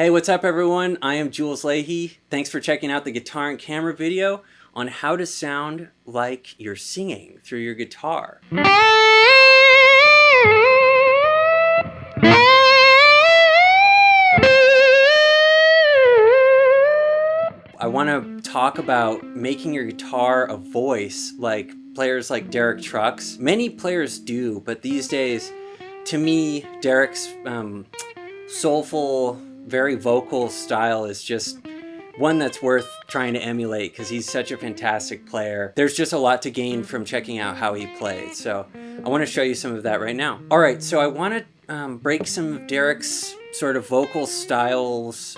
Hey, what's up everyone? I am Jules Leyhe. Thanks for checking out the guitar and camera video on how to sound like you're singing through your guitar. I want to talk about making your guitar a voice like players like Derek Trucks. Many players do, but these days, to me, Derek's soulful, very vocal style is just one that's worth trying to emulate because he's such a fantastic player. There's just a lot to gain from checking out how he plays. So I want to show you some of that right now. All right, so I want to break some of Derek's sort of vocal styles,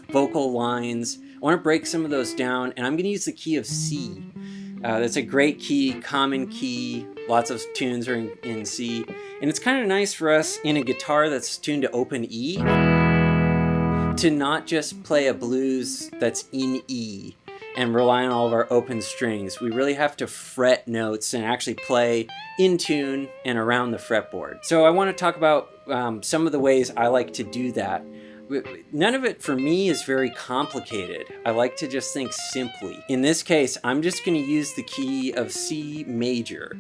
vocal lines. I want to break some of those down, and I'm going to use the key of C. That's a great key, common key. Lots of tunes are in C. And it's kind of nice for us in a guitar that's tuned to open E to not just play a blues that's in E and rely on all of our open strings. We really have to fret notes and actually play in tune and around the fretboard. So I want to talk about some of the ways I like to do that. None of it for me is very complicated. I like to just think simply. In this case, I'm just going to use the key of C major,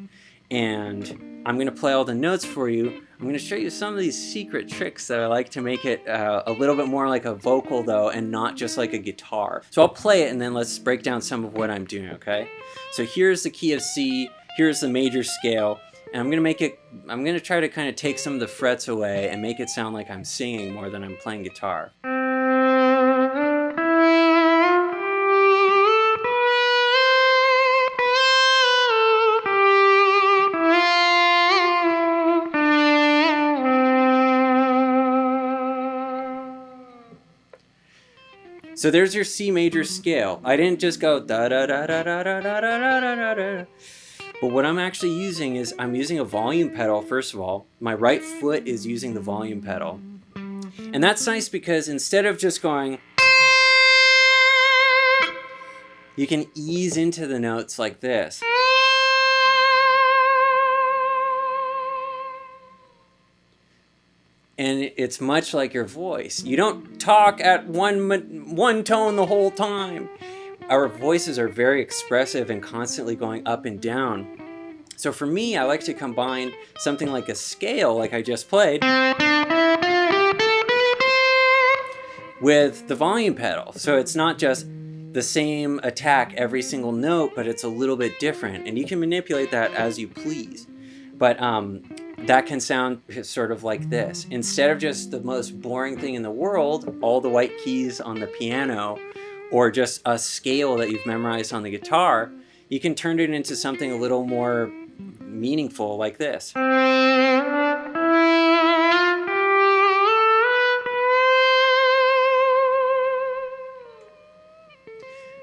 and I'm going to play all the notes for you. I'm going to show you some of these secret tricks that I like to make it a little bit more like a vocal though, and not just like a guitar. So I'll play it and then let's break down some of what I'm doing, okay? So here's the key of C, here's the major scale. And I'm going to try to kind of take some of the frets away and make it sound like I'm singing more than I'm playing guitar. So there's your C major scale. I didn't just go da da da da da da da da da da. But what I'm actually using is I'm using a volume pedal, first of all. My right foot is using the volume pedal. And that's nice because instead of just going, you can ease into the notes like this. And it's much like your voice. You don't talk at one tone the whole time. Our voices are very expressive and constantly going up and down. So for me, I like to combine something like a scale, like I just played, with the volume pedal. So it's not just the same attack every single note, but it's a little bit different. And you can manipulate that as you please. But that can sound sort of like this. Instead of just the most boring thing in the world, all the white keys on the piano, or just a scale that you've memorized on the guitar, you can turn it into something a little more meaningful like this.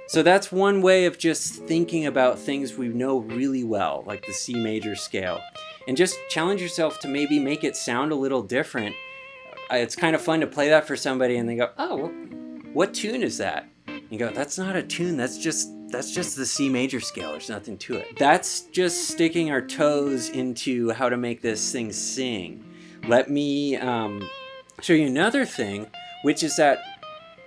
So that's one way of just thinking about things we know really well, like the C major scale. And just challenge yourself to maybe make it sound a little different. It's kind of fun to play that for somebody and they go, oh, what tune is that? You go, that's not a tune, that's just the C major scale, there's nothing to it. That's just sticking our toes into how to make this thing sing. Let me show you another thing, which is that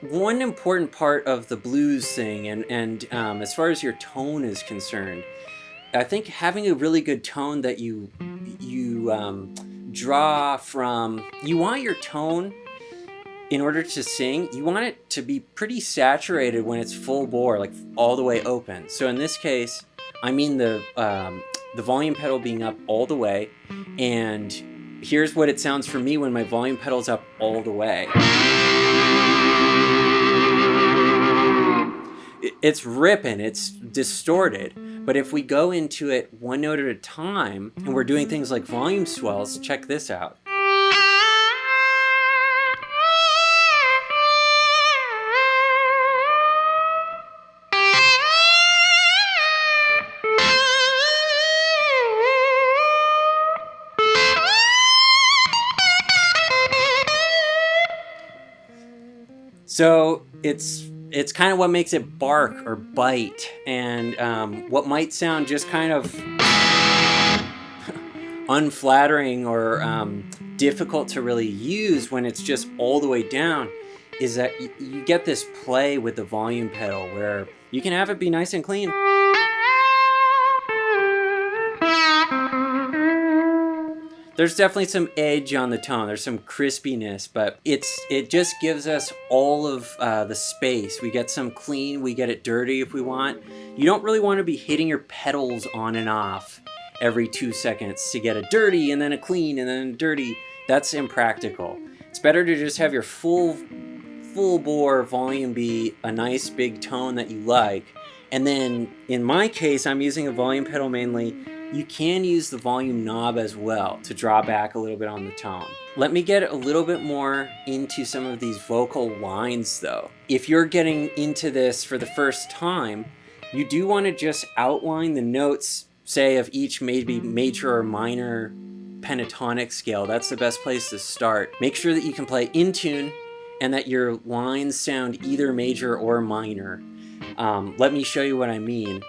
one important part of the blues thing, and as far as your tone is concerned, I think having a really good tone that you draw from, you want your tone, in order to sing, you want it to be pretty saturated when it's full bore, like all the way open. So in this case, I mean the volume pedal being up all the way, and here's what it sounds for me when my volume pedal's up all the way. It's ripping, it's distorted, but if we go into it one note at a time, and we're doing things like volume swells, check this out. So it's kind of what makes it bark or bite, and what might sound just kind of unflattering or difficult to really use when it's just all the way down is that you get this play with the volume pedal where you can have it be nice and clean. There's definitely some edge on the tone. There's some crispiness, but it just gives us all of the space. We get some clean, we get it dirty if we want. You don't really want to be hitting your pedals on and off every 2 seconds to get a dirty and then a clean and then a dirty. That's impractical. It's better to just have your full bore volume be a nice big tone that you like. And then in my case, I'm using a volume pedal mainly. You can use the volume knob as well to draw back a little bit on the tone. Let me get a little bit more into some of these vocal lines though. If you're getting into this for the first time, you do want to just outline the notes, say of each maybe major or minor pentatonic scale. That's the best place to start. Make sure that you can play in tune and that your lines sound either major or minor. Let me show you what I mean.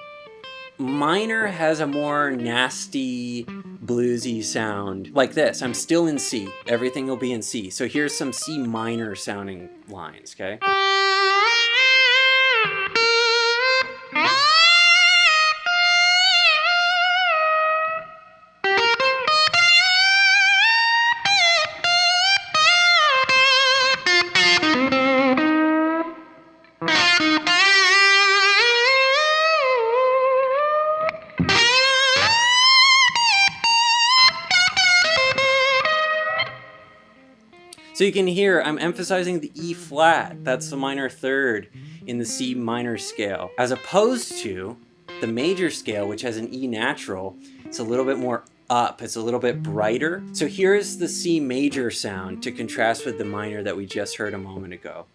Minor has a more nasty, bluesy sound, like this. I'm still in C. Everything will be in C. So here's some C minor sounding lines, okay? So you can hear I'm emphasizing the E flat, that's the minor third in the C minor scale, as opposed to the major scale, which has an E natural. It's a little bit more up, it's a little bit brighter. So here's the C major sound to contrast with the minor that we just heard a moment ago.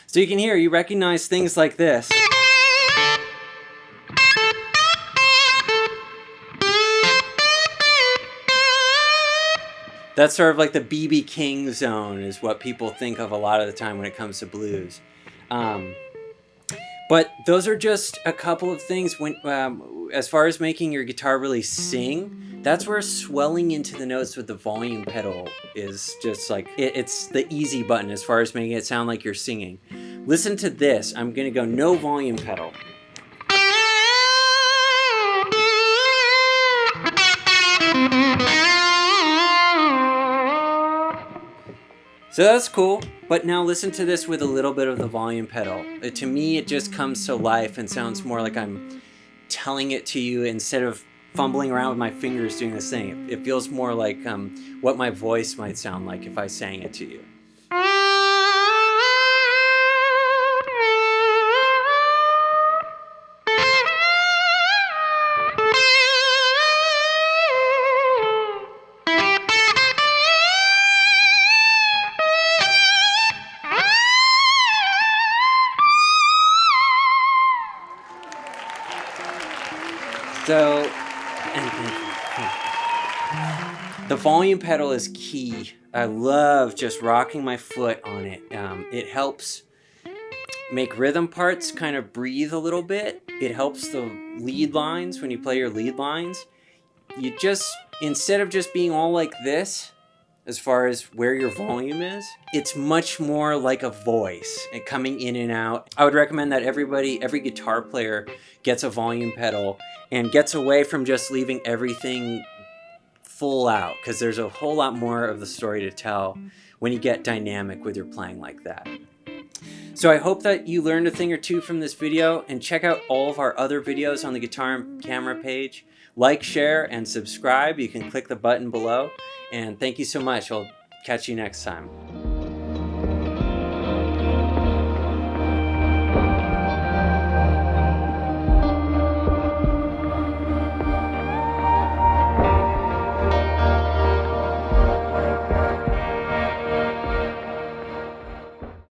So you can hear, you recognize things like this. That's sort of like the B.B. King zone is what people think of a lot of the time when it comes to blues. But those are just a couple of things. When, as far as making your guitar really sing, that's where swelling into the notes with the volume pedal is just like, it's the easy button as far as making it sound like you're singing. Listen to this. I'm going to go no volume pedal. So that's cool, but now listen to this with a little bit of the volume pedal. To me, it just comes to life and sounds more like I'm telling it to you instead of fumbling around with my fingers doing this thing. It feels more like what my voice might sound like if I sang it to you. So, the volume pedal is key. I love just rocking my foot on it. It helps make rhythm parts kind of breathe a little bit. It helps the lead lines when you play your lead lines. You just, instead of just being all like this, as far as where your volume is, it's much more like a voice and coming in and out. I would recommend that every guitar player gets a volume pedal and gets away from just leaving everything full out, because there's a whole lot more of the story to tell when you get dynamic with your playing like that. So I hope that you learned a thing or two from this video, and check out all of our other videos on the Guitar and Camera page. Like, share, and subscribe. You can click the button below. And thank you so much. I'll catch you next time.